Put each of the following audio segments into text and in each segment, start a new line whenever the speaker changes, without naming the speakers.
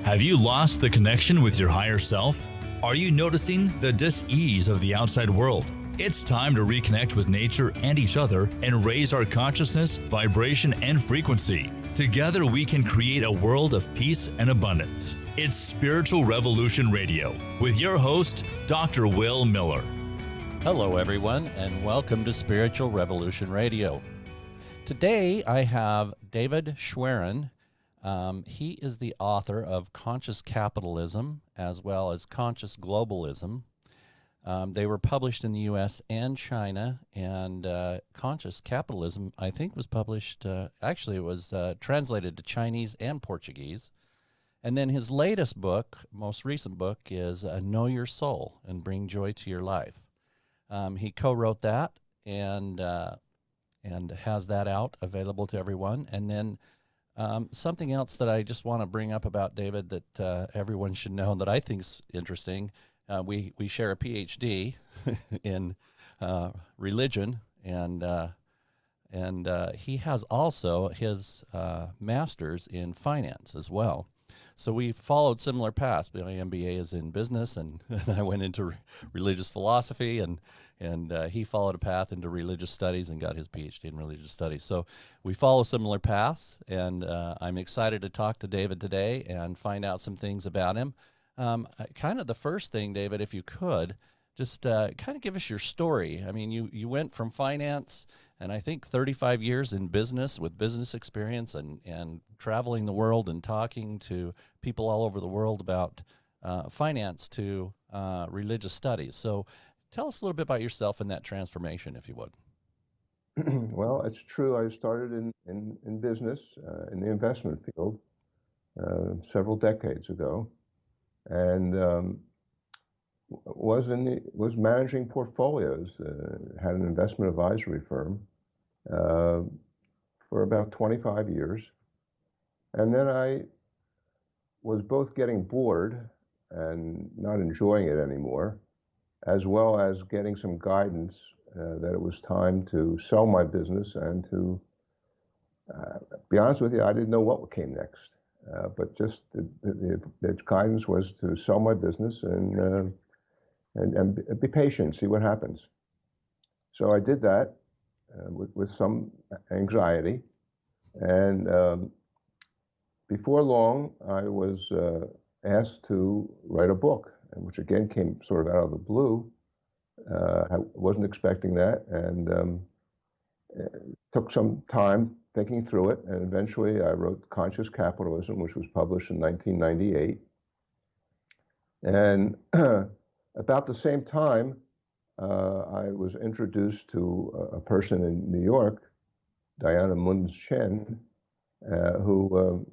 Have you lost the connection with your higher self? Are you noticing the dis-ease of the outside world? It's time to reconnect with nature and each other and raise our consciousness, vibration, and frequency. Together we can create a world of peace and abundance. It's Spiritual Revolution Radio with your host, Dr. Will Miller.
Hello everyone, and welcome to Spiritual Revolution Radio. Today I have David Schwerin. He is the author of Conscious Capitalism as well as Conscious Globalism. They were published in the U.S. and China, and Conscious Capitalism, I think, was published, actually it was translated to Chinese and Portuguese. And then his latest book, most recent book, is Know Your Soul and Bring Joy to Your Life. He co-wrote that and has that out available to everyone. And then something else that I just want to bring up about David that everyone should know that I think is interesting. We share a PhD in religion, and he has also his master's in finance as well. So we followed similar paths. My MBA is in business, and I went into religious philosophy, and he followed a path into religious studies and got his PhD in religious studies. So we follow similar paths, and I'm excited to talk to David today and find out some things about him. Kind of the first thing, David, if you could, just kind of give us your story. I mean, you went from finance, and I think 35 years in business with business experience and traveling the world and talking to people all over the world about finance to religious studies. So tell us a little bit about yourself and that transformation, if you would.
Well, it's true. I started in business, in the investment field, several decades ago, and was managing portfolios. Had an investment advisory firm for about 25 years, and then I was both getting bored and not enjoying it anymore, as well as getting some guidance that it was time to sell my business and to be honest with you, I didn't know what came next. But just the guidance was to sell my business and be patient, see what happens. So I did that with some anxiety, and before long, I was asked to write a book, which again came sort of out of the blue. I wasn't expecting that, and took some time thinking through it, and eventually I wrote Conscious Capitalism, which was published in 1998. And about the same time, I was introduced to a person in New York, Diana Munz Chen, who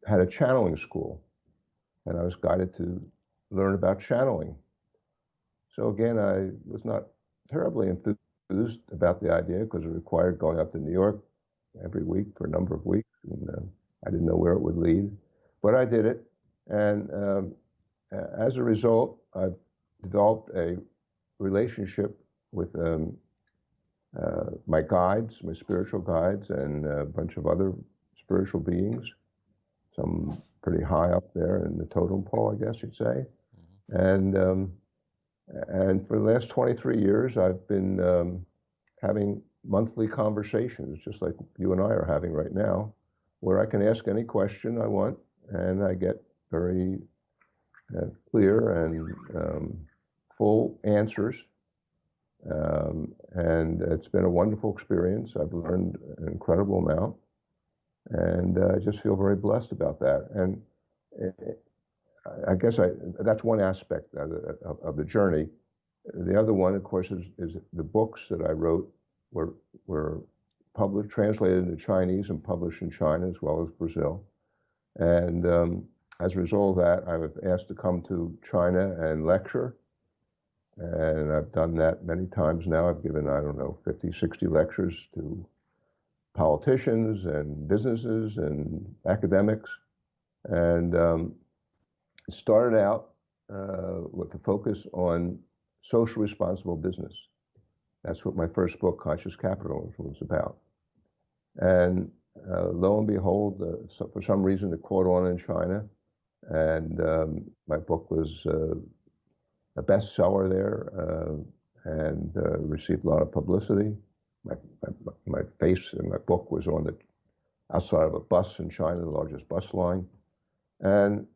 had a channeling school, and I was guided to learn about channeling. So again, I was not terribly enthused about the idea because it required going up to New York every week for a number of weeks, and I didn't know where it would lead, but I did it. And as a result, I've developed a relationship with my guides, my spiritual guides, and a bunch of other spiritual beings, some pretty high up there in the totem pole, I guess you'd say. And for the last 23 years, I've been having monthly conversations, just like you and I are having right now, where I can ask any question I want, and I get very clear and full answers. And it's been a wonderful experience. I've learned an incredible amount, and I just feel very blessed about that. And I guess that's one aspect of the journey. The other one, of course, is the books that I wrote were published, translated into Chinese and published in China as well as Brazil. And as a result of that, I was asked to come to China and lecture. And I've done that many times now. I've given, 50, 60 lectures to politicians and businesses and academics. And it started out with the focus on social responsible business. That's what my first book, Conscious Capitalism, was about. And lo and behold, for some reason it caught on in China, and my book was a bestseller there, and received a lot of publicity. My face and my book was on the outside of a bus in China, the largest bus line, and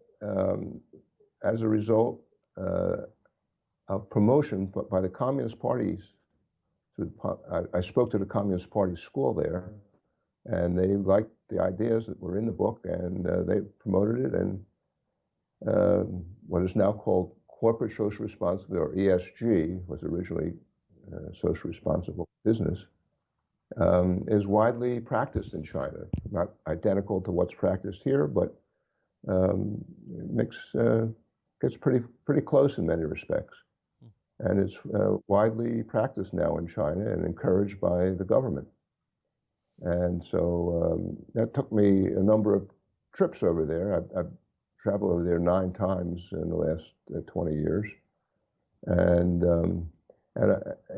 as a result of promotion by the Communist parties, I spoke to the Communist Party school there, and they liked the ideas that were in the book, and they promoted it, and what is now called corporate social responsibility, or ESG, was originally social responsible business, is widely practiced in China. Not identical to what's practiced here, but gets pretty close in many respects. And it's widely practiced now in China and encouraged by the government. And so that took me a number of trips over there. I've traveled over there 9 times in the last 20 years. And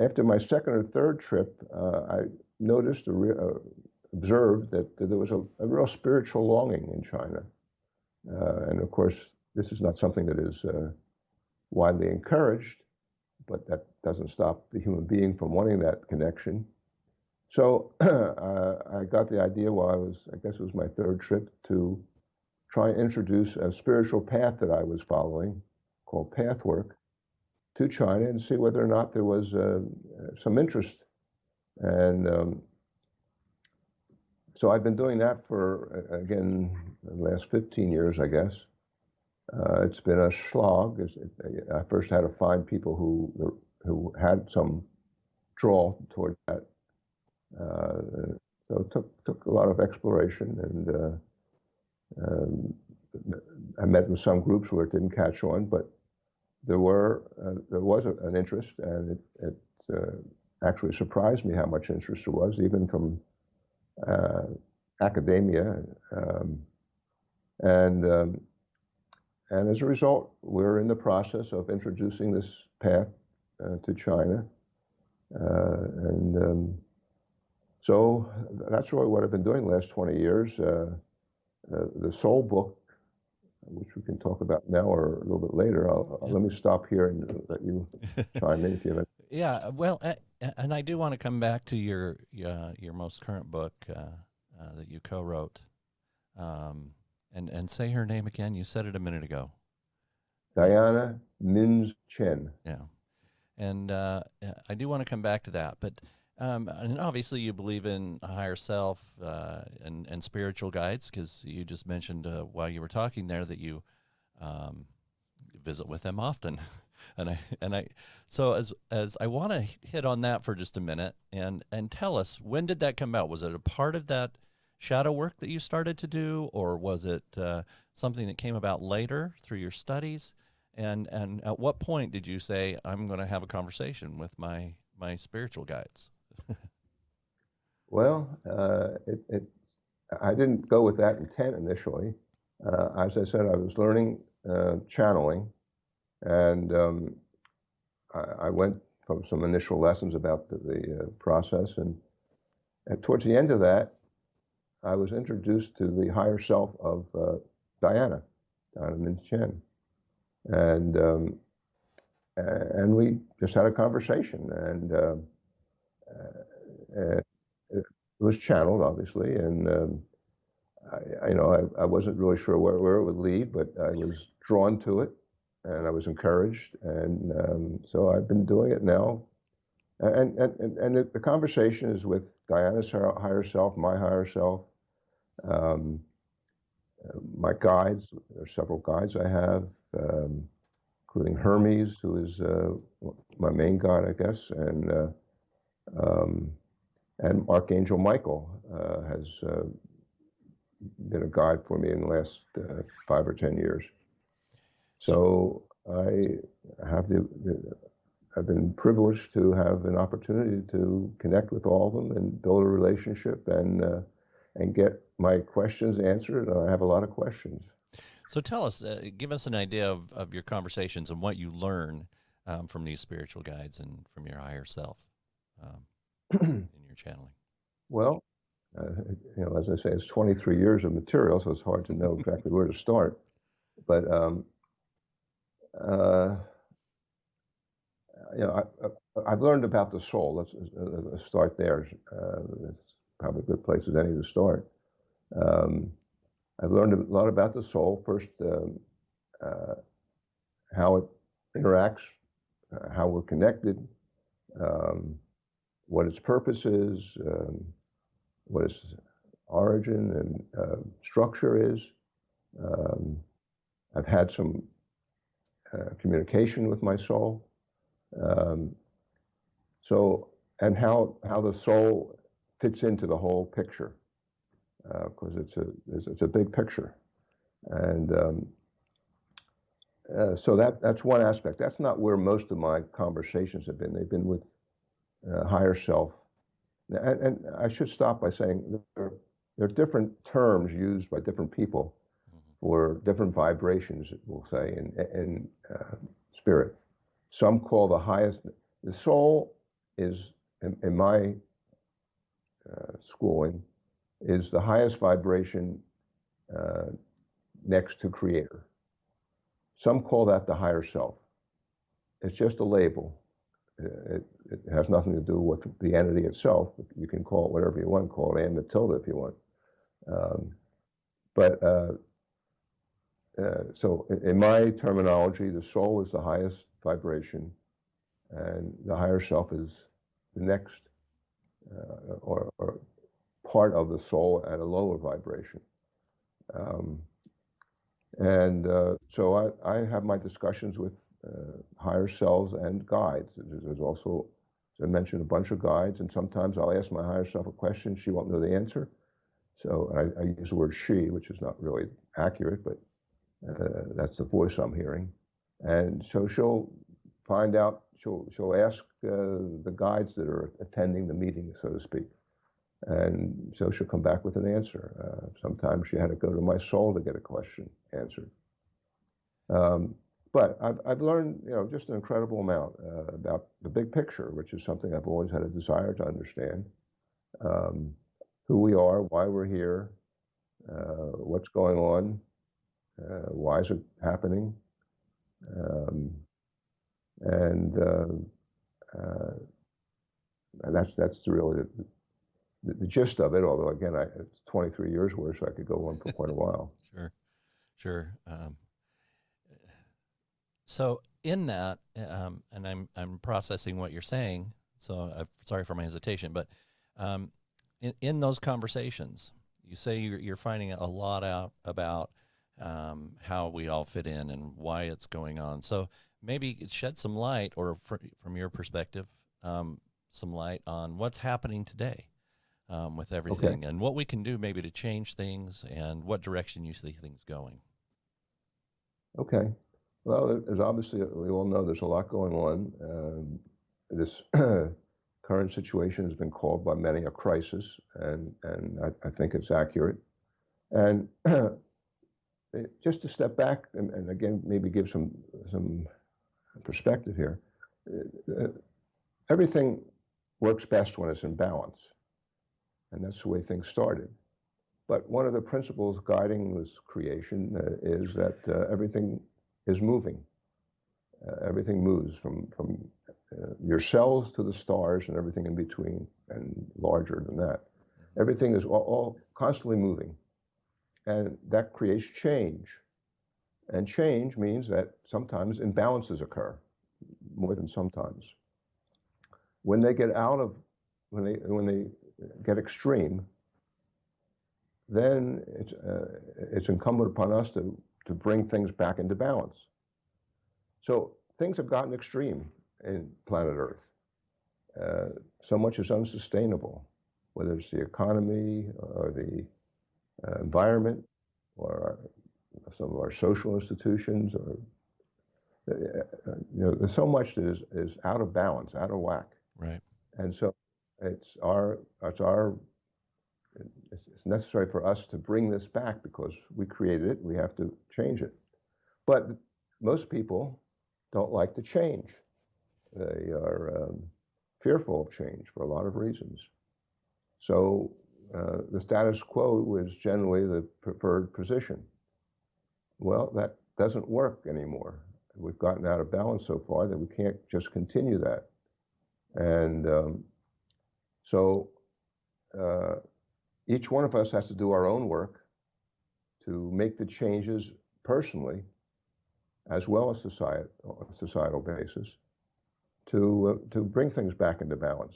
after my second or third trip, I noticed, observed that there was a real spiritual longing in China. And of course, this is not something that is widely encouraged, but that doesn't stop the human being from wanting that connection. So I got the idea while I guess it was my third trip, to try and introduce a spiritual path that I was following called Pathwork to China and see whether or not there was some interest. And so I've been doing that for, again, the last 15 years, I guess. It's been a slog. I first had to find people who had some draw toward that. So it took a lot of exploration, and I met in some groups where it didn't catch on, but there was an interest, and it actually surprised me how much interest there was, even from academia, and as a result, we're in the process of introducing this path to China, and so that's really what I've been doing the last 20 years. The Soul book, which we can talk about now or a little bit later. Let me stop here and let you chime in if you have.
Yeah, well, and I do want to come back to your most current book that you co-wrote, and say her name again. You said it a minute ago.
Diana Mins Chen.
Yeah, and I do want to come back to that, but and obviously you believe in a higher self and spiritual guides, because you just mentioned while you were talking there that you visit with them often. So as I want to hit on that for just a minute and tell us, when did that come out? Was it a part of that shadow work that you started to do, or was it something that came about later through your studies? And at what point did you say, I'm going to have a conversation with my spiritual guides?
Well, I didn't go with that intent initially. As I said, I was learning channeling, and I went from some initial lessons about the process, and towards the end of that, I was introduced to the higher self of Diana Min Chen, and we just had a conversation, and it was channeled, obviously, and I wasn't really sure where it would lead, but I was drawn to it, and I was encouraged, and so I've been doing it now. And the conversation is with Diana's higher self, my higher self, my guides. There are several guides I have, including Hermes, who is my main guide, I guess, and Archangel Michael has been a guide for me in the last 5 or 10 years. So I've been privileged to have an opportunity to connect with all of them and build a relationship and get my questions answered. And I have a lot of questions.
So tell us, give us an idea of your conversations and what you learn from these spiritual guides and from your higher self in your channeling.
Well, As I say, it's 23 years of material, so it's hard to know exactly where to start. But uh, I've learned about the soul. Let's start there. It's probably a good place as any to start. I've learned a lot about the soul. First, how it interacts, how we're connected, um, what its purpose is, what its origin and structure is. Um, I've had some communication with my soul. Um, and how the soul fits into the whole picture, because it's a big picture. And so that's one aspect. That's not where most of my conversations have been. They've been with higher self. And I should stop by saying there are different terms used by different people for different vibrations, we'll say, in spirit. Some call the soul is, in my schooling, is the highest vibration next to creator. Some call that the higher self. It's just a label. It has nothing to do with the entity itself. You can call it whatever you want, call it Matilda if you want. So in my terminology, the soul is the highest vibration, and the higher self is the next or part of the soul at a lower vibration. So I have my discussions with higher selves and guides. There's also, as I mentioned, a bunch of guides, and sometimes I'll ask my higher self a question, she won't know the answer. So I use the word she, which is not really accurate, but that's the voice I'm hearing. And so she'll find out, she'll ask the guides that are attending the meeting, so to speak. And so she'll come back with an answer. Sometimes she had to go to my soul to get a question answered. But I've learned, just an incredible amount about the big picture, which is something I've always had a desire to understand. Who we are, why we're here, what's going on, why is it happening, and that's really the gist of it. Although again, it's 23 years worth, so I could go on for quite a while.
Sure. So in that, and I'm processing what you're saying. So I'm sorry for my hesitation, but in those conversations, you say you're finding a lot out about how we all fit in and why it's going on. So maybe shed some light, or from your perspective, some light on what's happening today with everything, and what we can do maybe to change things, and what direction you see things going.
Okay. Well, there's obviously, we all know there's a lot going on. This current situation has been called by many a crisis, and I think it's accurate. And just to step back and again, maybe give some perspective here. Everything works best when it's in balance, and that's the way things started. But one of the principles guiding this creation is that everything is moving. Everything moves from your cells to the stars and everything in between, and larger than that. Everything is all constantly moving, and that creates change. And change means that sometimes imbalances occur, more than sometimes. When they get when they get extreme, then it's incumbent upon us to bring things back into balance. So things have gotten extreme in planet Earth. So much is unsustainable, whether it's the economy or the environment or some of our social institutions, or there's so much that is out of balance, out of whack.
Right.
And so it's necessary for us to bring this back, because we created it. We have to change it. But most people don't like to change. They are fearful of change for a lot of reasons. So the status quo was generally the preferred position. Well, that doesn't work anymore. We've gotten out of balance so far that we can't just continue that. And so each one of us has to do our own work to make the changes personally, as well as on a societal basis, to bring things back into balance.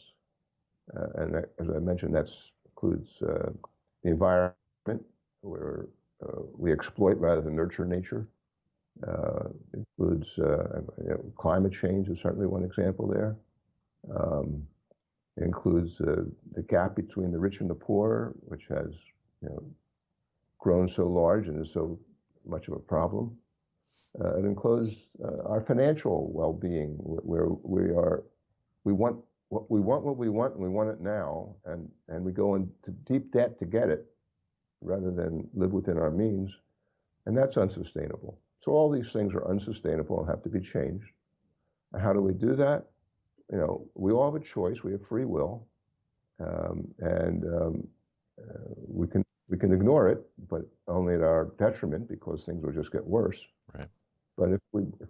And as I mentioned, that includes the environment, where we exploit rather than nurture nature. It includes climate change is certainly one example there. It includes the gap between the rich and the poor, which has grown so large and is so much of a problem. It includes our financial well-being, where we want what we want, and we want it now, and we go into deep debt to get it, rather than live within our means, and that's unsustainable. So all these things are unsustainable and have to be changed. And how do we do that? We all have a choice. We have free will, and we can ignore it, but only at our detriment, because things will just get worse.
Right.
But if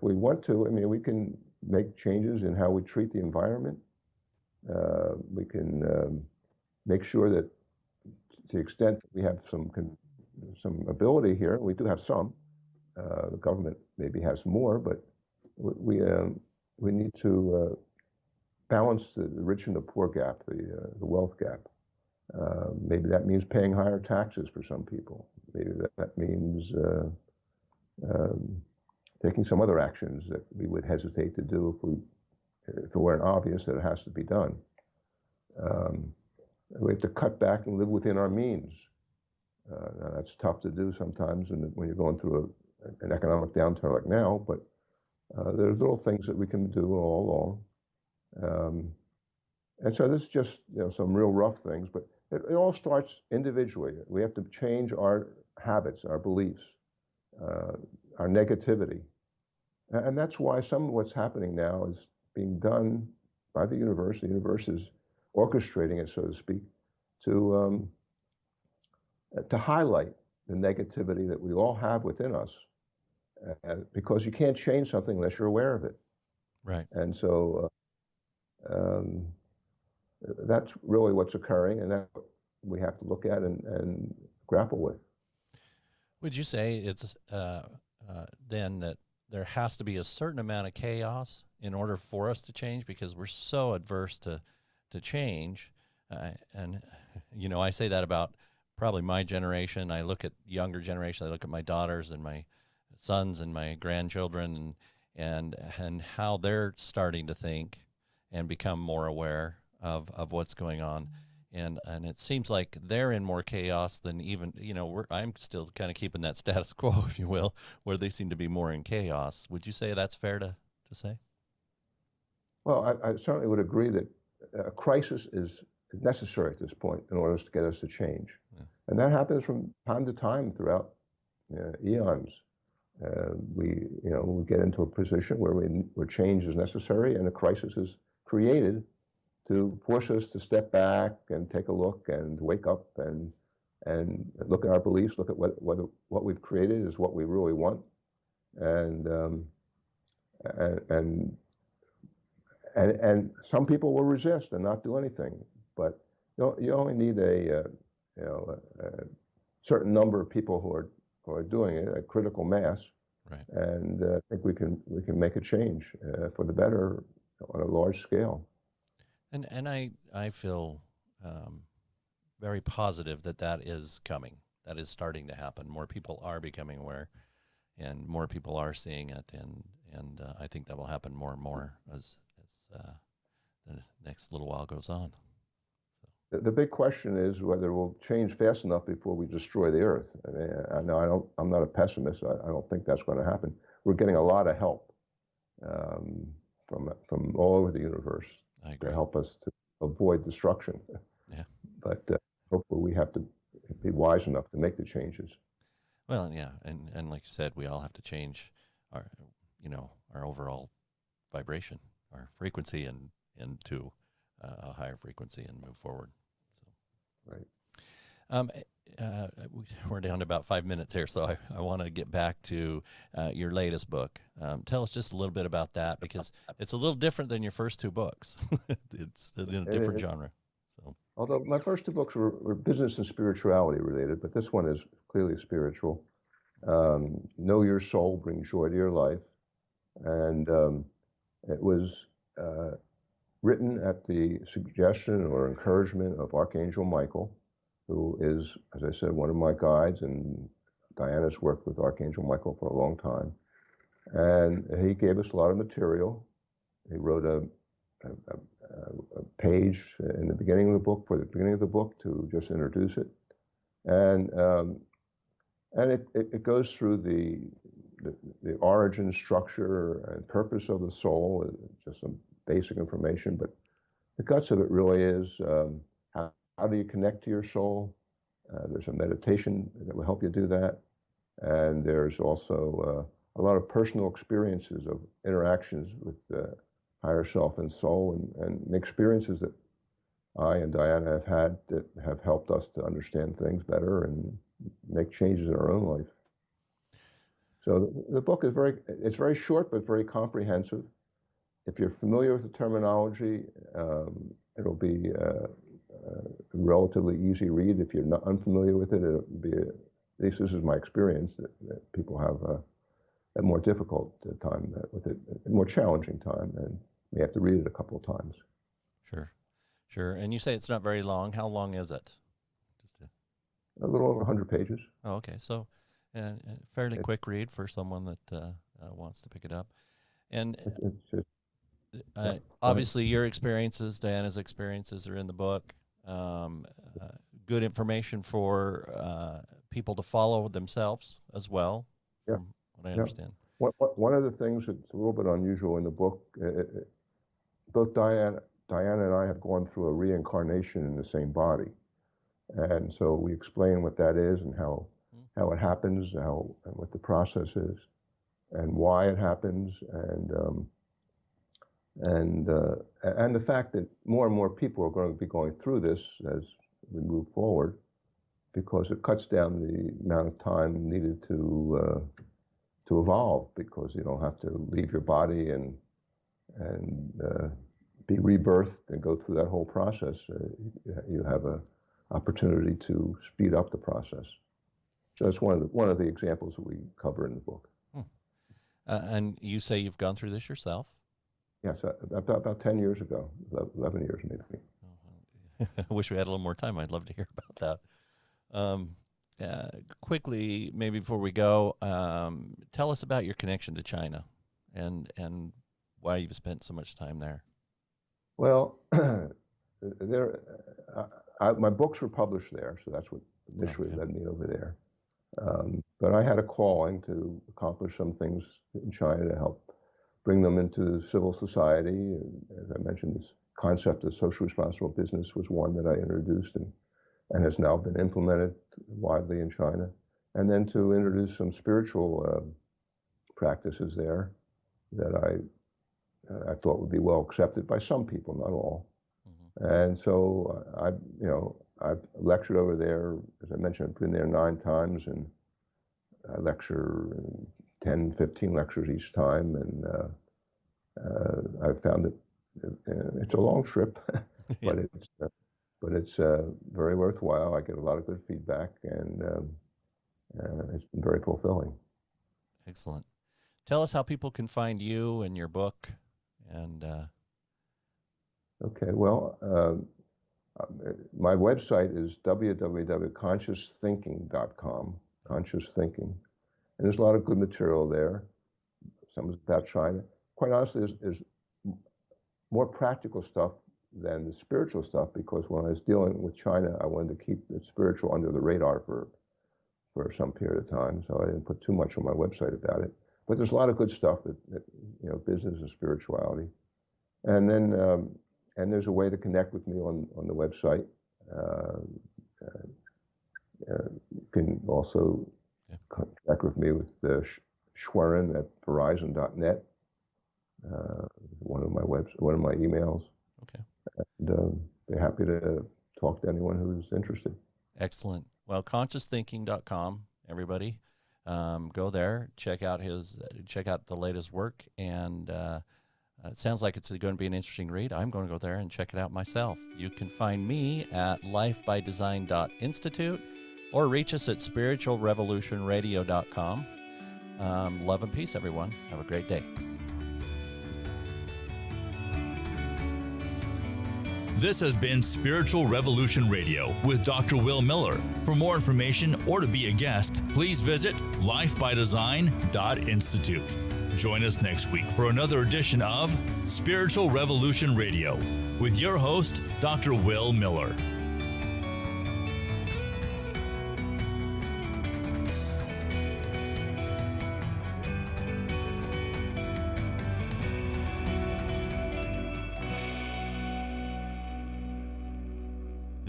we want to, we can make changes in how we treat the environment. We can make sure that, to the extent that we have some ability here, we do have some. The government maybe has more, but we need to balance the rich and the poor gap, the wealth gap. Maybe that means paying higher taxes for some people. Maybe that means taking some other actions that we would hesitate to do if it weren't obvious that it has to be done. We have to cut back and live within our means. Now that's tough to do sometimes when you're going through an economic downturn like now, but there's little things that we can do all along. And so this is just some real rough things, but it all starts individually. We have to change our habits, our beliefs, our negativity. And that's why some of what's happening now is being done by the universe. The universe is orchestrating it, so to speak, to highlight the negativity that we all have within us, because you can't change something unless you're aware of it.
Right.
And so that's really what's occurring, and that's what we have to look at and grapple with.
Would you say it's then that there has to be a certain amount of chaos in order for us to change, because we're so adverse to change? And I say that about probably my generation. I look at younger generation. I look at my daughters and my sons and my grandchildren, and how they're starting to think and become more aware of what's going on. And it seems like they're in more chaos than even, I'm still kind of keeping that status quo, if you will, where they seem to be more in chaos. Would you say that's fair to say?
Well, I certainly would agree that a crisis is necessary at this point in order to get us to change. Yeah. And that happens from time to time throughout eons. We get into a position where change is necessary, and a crisis is created to force us to step back and take a look and wake up and look at our beliefs, look at what we've created is what we really want, and some people will resist and not do anything, but you only need a certain number of people who are doing it, a critical mass,
right? And
I think we can make a change for the better on a large scale.
And I feel very positive that is coming. That is starting to happen. More people are becoming aware, and more people are seeing it, and I think that will happen more and more as the next little while goes on. So.
The big question is whether we'll change fast enough before we destroy the Earth. I'm not a pessimist. I don't think that's going to happen. We're getting a lot of help from all over the universe to help us to avoid destruction.
Yeah.
But hopefully we have to be wise enough to make the changes.
Well, yeah, and like you said, we all have to change our overall vibration, our frequency, and to a higher frequency and move forward. So.
Right.
Um, we're down to about 5 minutes here, so I want to get back to your latest book. Tell us just a little bit about that, because it's a little different than your first two books. It's in a different genre. So,
Although my first two books were business and spirituality related, but this one is clearly spiritual. Know Your Soul, Bring Joy to Your Life. And it was written at the suggestion or encouragement of Archangel Michael, who is, as I said, one of my guides, and Diana's worked with Archangel Michael for a long time. And he gave us a lot of material. He wrote a page in the beginning of the book, for the beginning of the book, to just introduce it. And it goes through the origin, structure, and purpose of the soul, just some basic information. But the guts of it really is how do you connect to your soul? There's a meditation that will help you do that. And there's also a lot of personal experiences of interactions with the higher self and soul, and experiences that I and Diana have had that have helped us to understand things better and make changes in our own life. So the book is it's very short, but very comprehensive. If you're familiar with the terminology, it'll be a relatively easy read. If you're not unfamiliar with it, it'll be, at least this is my experience, that people have a more difficult time with it, a more challenging time, and may have to read it a couple of times.
Sure. And you say it's not very long. How long is it?
A little over 100 pages.
Oh, okay. So, and fairly quick read for someone that wants to pick it up. And obviously, your experiences, Diana's experiences, are in the book. Good information for people to follow themselves as well, from what I understand.
One of the things that's a little bit unusual in the book, both Diana and I have gone through a reincarnation in the same body. And so we explain what that is, and how it happens, and what the process is, and why it happens, and the fact that more and more people are going to be going through this as we move forward, because it cuts down the amount of time needed to evolve, because you don't have to leave your body and be rebirthed and go through that whole process. You have an opportunity to speed up the process. So that's one of the examples that we cover in the book.
And you say you've gone through this yourself?
Yes, about 10 years ago, 11 years maybe.
I wish we had a little more time. I'd love to hear about that. Quickly, maybe before we go, tell us about your connection to China and why you've spent so much time there.
Well, my books were published there, so that's what initially led me over there. But I had a calling to accomplish some things in China to help bring them into civil society. And as I mentioned, this concept of social responsible business was one that I introduced and has now been implemented widely in China. And then to introduce some spiritual practices there that I thought would be well accepted by some people, not all. And so I've lectured over there. As I mentioned, I've been there 9 times, and I lecture 10, 15 lectures each time. And I've found that it's a long trip, but it's very worthwhile. I get a lot of good feedback, and it's been very fulfilling.
Excellent. Tell us how people can find you and your book. And
okay, well, my website is www.consciousthinking.com, Conscious Thinking, and there's a lot of good material there. Some is about China. Quite honestly, there's more practical stuff than the spiritual stuff, because when I was dealing with China, I wanted to keep the spiritual under the radar for some period of time, so I didn't put too much on my website about it. But there's a lot of good stuff that business and spirituality. And then and there's a way to connect with me on the website. You can also connect with me with Schwerin at Verizon.net. One of my emails.
Okay.
And they're happy to talk to anyone who's interested.
Excellent. Well, consciousthinking.com, everybody. Go there, check out the latest work, and it sounds like it's going to be an interesting read. I'm going to go there and check it out myself. You can find me at lifebydesign.institute or reach us at spiritualrevolutionradio.com. Love and peace, everyone. Have a great day.
This has been Spiritual Revolution Radio with Dr. Will Miller. For more information or to be a guest, please visit lifebydesign.institute. Join us next week for another edition of Spiritual Revolution Radio with your host, Dr. Will Miller.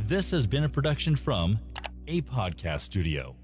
This has been a production from a podcast studio.